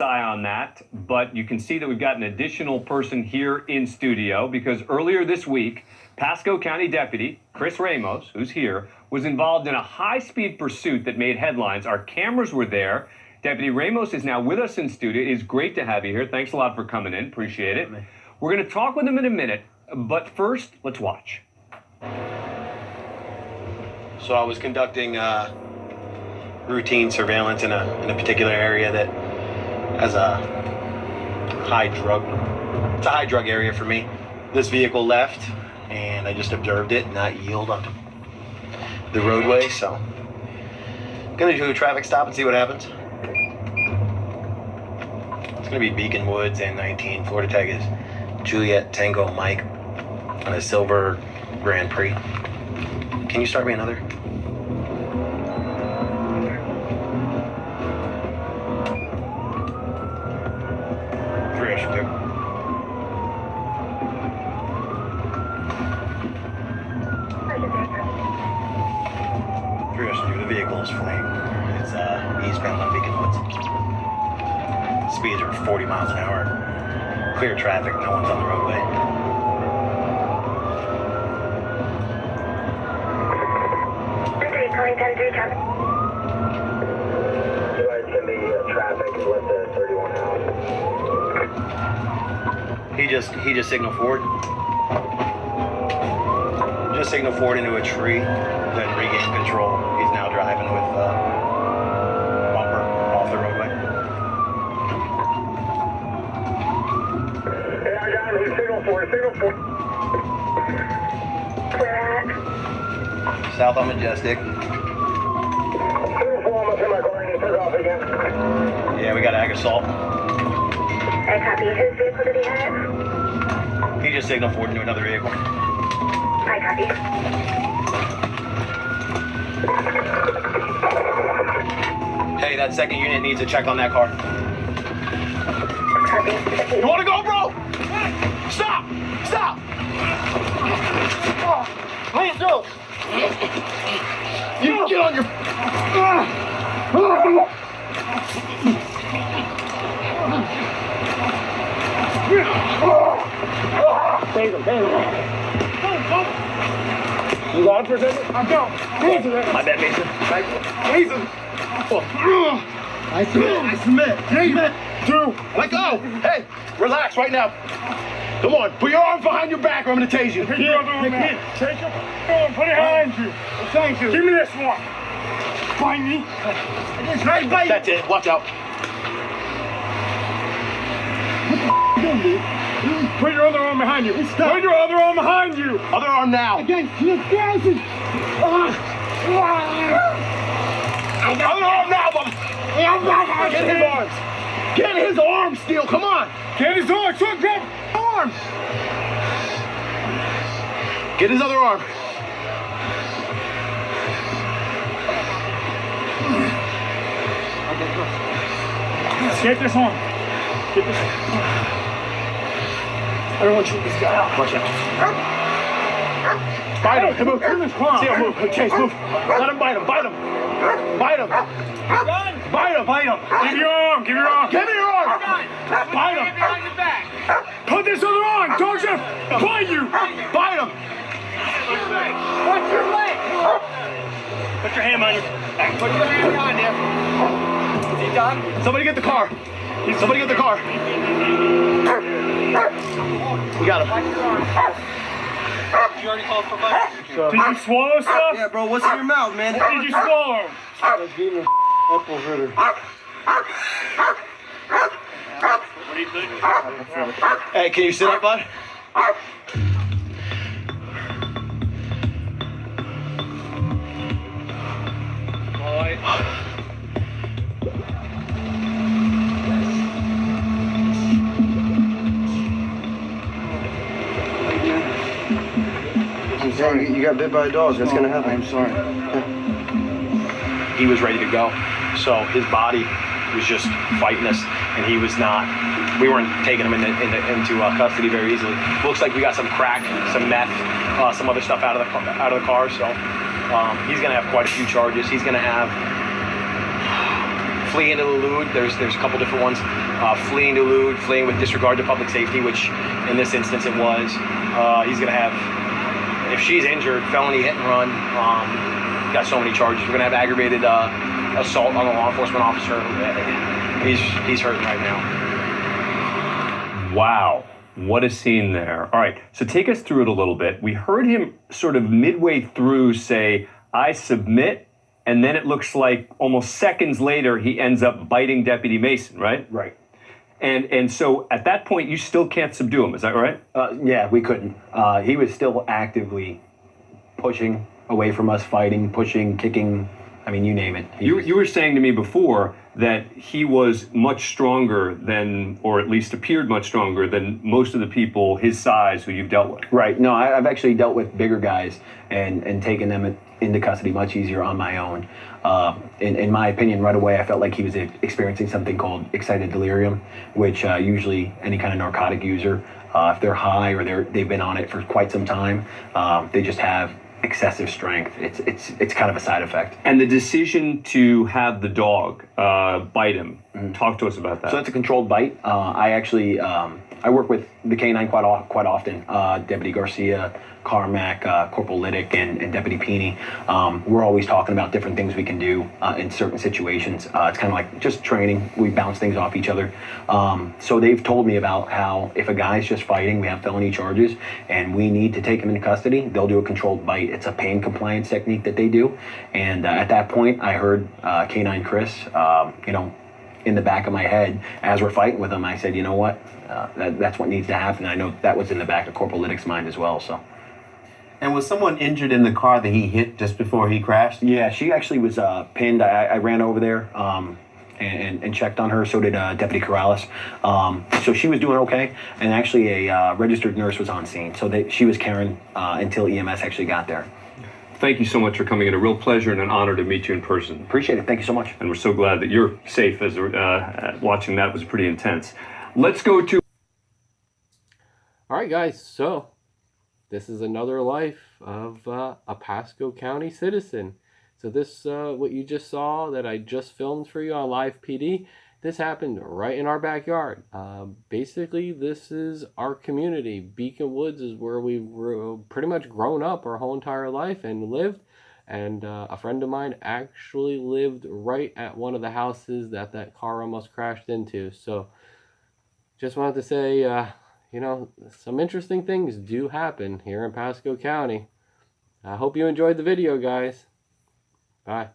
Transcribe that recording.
eye on that, but you can see that we've got an additional person here in studio because earlier this week, Pasco County Deputy Chris Ramos, who's here, was involved in a high-speed pursuit that made headlines. Our cameras were there. Deputy Ramos is now with us in studio. It is great to have you here. Thanks a lot for coming in. Appreciate it. We're going to talk with him in a minute, but first, let's watch. So I was conducting routine surveillance in a particular area that has a high drug area for me. This vehicle left, and I just observed it not yield onto the roadway, so I'm gonna do a traffic stop and see what happens. It's gonna be Beacon Woods and 19. Florida tag is Juliet Tango Mike on a silver Grand Prix. Can you start me another? The vehicle is fleeing. It's eastbound on Beacon Woods. Speeds are 40 miles an hour. Clear traffic, no one's on the roadway. Calling 10-3 traffic. You guys send me traffic with the 31 hours. He just signaled forward. Just signaled forward into a tree, then regained control. He's now driving with bumper off the roadway. Yeah, I got him. He's signal forward. Where at? South on Majestic. Signal forward. I'm in my car and he took off again. Yeah, we got ag assault. I copy. Whose vehicle did he have? He just signaled forward into another vehicle. I copy. Hey, that second unit needs a check on that car. Copy. You wanna go, bro? Stop! Stop! Please do! You get on your... Tase him. You got him for a second? I'm down. My bad, Mason. Tase him. I submit. Two. Let go. Hey, relax right now. Come on. Put your arms behind your back or I'm going to tase you. Take your arm, put it behind you. Thank you. Give me this one. Find me. That's it. Watch out. Put your other arm behind you. Put your other arm behind you. Other arm now. Against the thousand. Other arm now, Bubba. Get his arms. Get his arms, Steele. Come on. Get his arms. Grab arms. Get his other arm. Get this arm. Get this arm. Everyone shoot this guy out. Watch out. Bite him. Move. Steele, move. Chase, move. Let him bite him. Bite him. Bite him. Bite him. Bite him. Give your arm. Give your arm. Give me your arm. Bite him. Put this other arm. Don't you bite you. Bite him. Watch your leg. Put your hand on your back. Put your hand on him. Is he done? Somebody get the car. Somebody get the car. We got him. You already called for help? Did you swallow stuff? Yeah, bro, what's in your mouth, man? What did you swallow? Apple fritter. What do you think? Hey, can you sit up, bud? I'm sorry, you got bit by a dog. That's gonna happen. I'm sorry. He was ready to go. So his body was just fighting us, and he was not. We weren't taking him into custody very easily. Looks like we got some crack, some meth, some other stuff out of the car. So he's gonna have quite a few charges. He's gonna have flee into the lewd. There's a couple different ones. fleeing to elude, fleeing with disregard to public safety, which in this instance it was. He's going to have, if she's injured, felony hit and run. Got so many charges. We're going to have aggravated assault on a law enforcement officer. He's hurting right now. Wow. What a scene there. All right, so take us through it a little bit. We heard him sort of midway through say, I submit, and then it looks like almost seconds later he ends up biting Deputy Mason, right? Right. And so at that point, you still can't subdue him, is that right? Yeah, we couldn't. He was still actively pushing away from us, fighting, pushing, kicking. I mean, you name it. You were saying to me before that he was much stronger than, or at least appeared much stronger than most of the people his size who you've dealt with. Right. No, I've actually dealt with bigger guys and taken them into custody much easier on my own. In my opinion, right away, I felt like he was experiencing something called excited delirium, which usually any kind of narcotic user, if they're high or they've been on it for quite some time, they just have excessive strength. It's kind of a side effect. And the decision to have the dog bite him, talk to us about that. So it's a controlled bite. I actually I work with the canine quite often. Deputy Garcia, Carmack, Corporal Liddick, and Deputy Peeney. We're always talking about different things we can do in certain situations. It's kind of like just training. We bounce things off each other. So they've told me about how if a guy's just fighting, we have felony charges, and we need to take him into custody, they'll do a controlled bite. It's a pain compliance technique that they do. And at that point, I heard Canine Chris, in the back of my head as we're fighting with him. I said, you know what? That's what needs to happen. I know that was in the back of Corporal Liddick's mind as well. So. And was someone injured in the car that he hit just before he crashed? Yeah, she actually was pinned. I ran over there and checked on her. So did Deputy Corrales. So she was doing okay. And actually a registered nurse was on scene. So she was caring until EMS actually got there. Thank you so much for coming in. A real pleasure and an honor to meet you in person. Appreciate it. Thank you so much. And we're so glad that you're safe as watching that was pretty intense. Let's go to... All right, guys. So this is another life of a Pasco County citizen. So this, what you just saw that I just filmed for you on Live PD, this happened right in our backyard. Basically, this is our community. Beacon Woods is where we've pretty much grown up our whole entire life and lived. And a friend of mine actually lived right at one of the houses that car almost crashed into. So just wanted to say, some interesting things do happen here in Pasco County. I hope you enjoyed the video, guys. Bye.